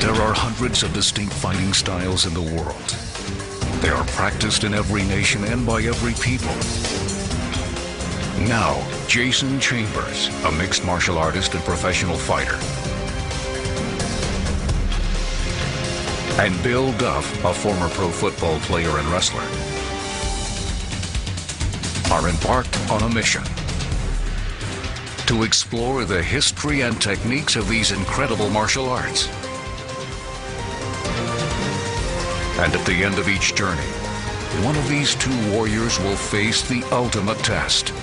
There are hundreds of distinct fighting styles in the world. They are practiced in every nation and by every people. Now, Jason Chambers, a mixed martial artist and professional fighter, and Bill Duff, a former pro football player and wrestler, are embarked on a mission to explore the history and techniques of these incredible martial arts. And at the end of each journey, one of these two warriors will face the ultimate test.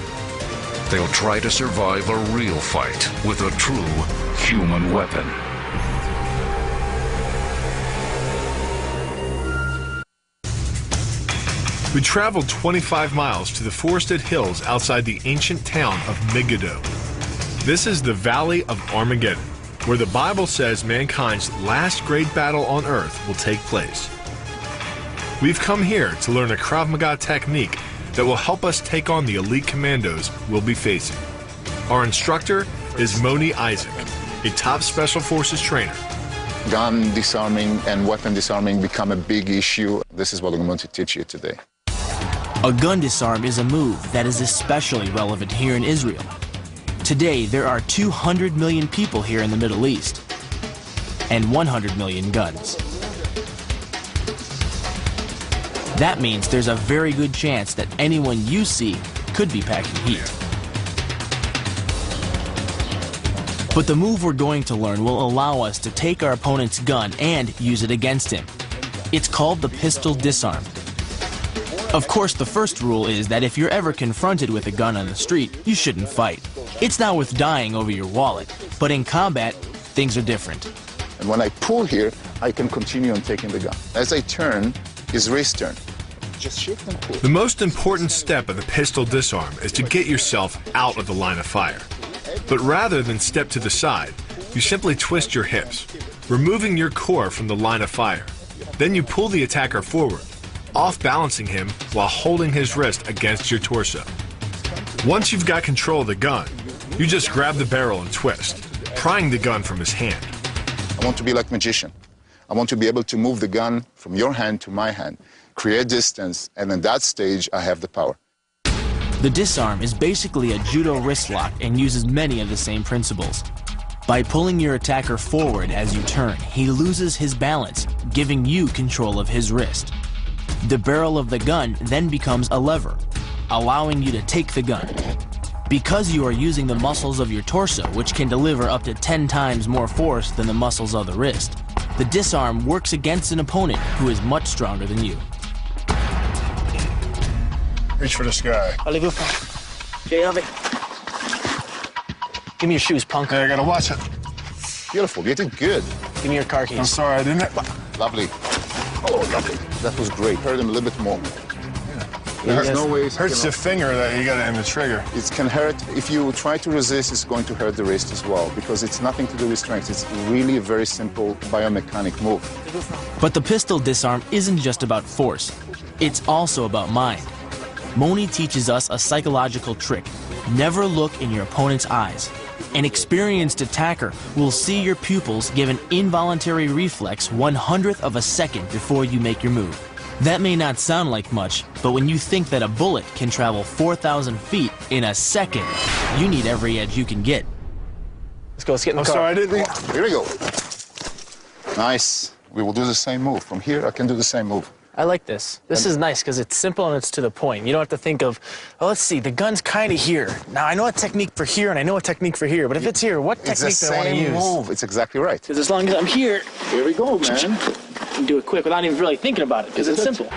They'll try to survive a real fight with a true human weapon. We traveled 25 miles to the forested hills outside the ancient town of Megiddo. This is the Valley of Armageddon, where the Bible says mankind's last great battle on earth will take place. We've come here to learn a Krav Maga technique that will help us take on the elite commandos we'll be facing. Our instructor is Moni Isaac, a top Special Forces trainer. Gun disarming and weapon disarming become a big issue. This is what I'm going to teach you today. A gun disarm is a move that is especially relevant here in Israel. Today, there are 200 million people here in the Middle East and 100 million guns. That means there's a very good chance that anyone you see could be packing heat. But the move we're going to learn will allow us to take our opponent's gun and use it against him. It's called the pistol disarm. Of course, the first rule is that if you're ever confronted with a gun on the street, you shouldn't fight. It's not worth dying over your wallet, but in combat, things are different. And when I pull here, I can continue on taking the gun. As I turn, his wrist turn. Just shift and pull. The most important step of the pistol disarm is to get yourself out of the line of fire. But rather than step to the side, you simply twist your hips, removing your core from the line of fire. Then you pull the attacker forward, off-balancing him while holding his wrist against your torso. Once you've got control of the gun, you just grab the barrel and twist, prying the gun from his hand. I want to be like a magician. I want to be able to move the gun from your hand to my hand, create distance, and in that stage, I have the power. The disarm is basically a judo wrist lock and uses many of the same principles. By pulling your attacker forward as you turn, he loses his balance, giving you control of his wrist. The barrel of the gun then becomes a lever, allowing you to take the gun. Because you are using the muscles of your torso, which can deliver up to 10 times more force than the muscles of the wrist, the disarm works against an opponent who is much stronger than you. Reach for this guy. Give me your shoes, punk. Hey, I gotta watch it. Beautiful, you did good. Give me your car keys. I'm sorry, I didn't. Lovely. Oh, lovely. That was great. Hurt him a little bit more. There's no way. Hurts the finger that you got in the trigger. It can hurt. If you try to resist, it's going to hurt the wrist as well, because it's nothing to do with strength. It's really a very simple biomechanic move. But the pistol disarm isn't just about force. It's also about mind. Moni teaches us a psychological trick. Never look in your opponent's eyes. An experienced attacker will see your pupils give an involuntary reflex 1/100th of a second before you make your move. That may not sound like much, but when you think that a bullet can travel 4,000 feet in a second, you need every edge you can get. Let's go, let's get in the car. Sorry, I didn't. Here we go. Nice. We will do the same move. From here, I can do the same move. I like this. This is nice because it's simple and it's to the point. You don't have to think of, oh, let's see, the gun's kind of here. Now, I know a technique for here and I know a technique for here, but if it's here, what technique do I want to use? It's the same move. It's exactly right. Because as long as I'm here, Here we go, man. I can do it quick without even really thinking about it because it's simple.